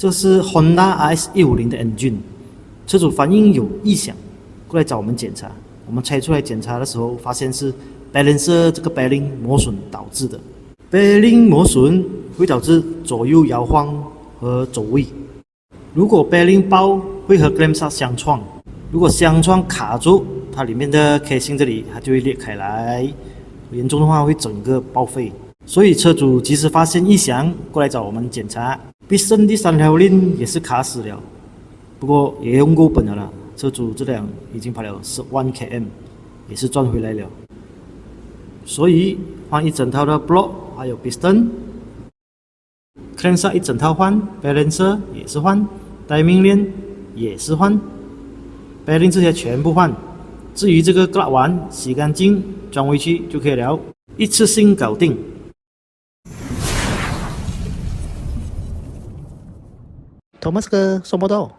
这是 Honda RS150的 engine， 车主反映有异响，过来找我们检查。我们拆出来检查的时候，发现是 balancer 这个 bearing 磨损导致的。bearing 磨损会导致左右摇晃和走位。如果 bearing 爆，会和 clamshell 相撞。如果相撞卡住，它里面的 casing 这里它就会裂开来，严重的话会整个报废。所以车主及时发现异响，过来找我们检查。piston 第3条链也是卡死了，不过也用够本了啦。车主这辆已经跑了11 km， 也是赚回来了。所以换一整套的 block， 还有 piston。clamshell 一整套换 ，balancer 也是换 ，timing 链也是换 ，bearing 这些全部换。至于这个 glove 完洗干净装回去就可以了，一次性搞定。Thomas 哥收不到。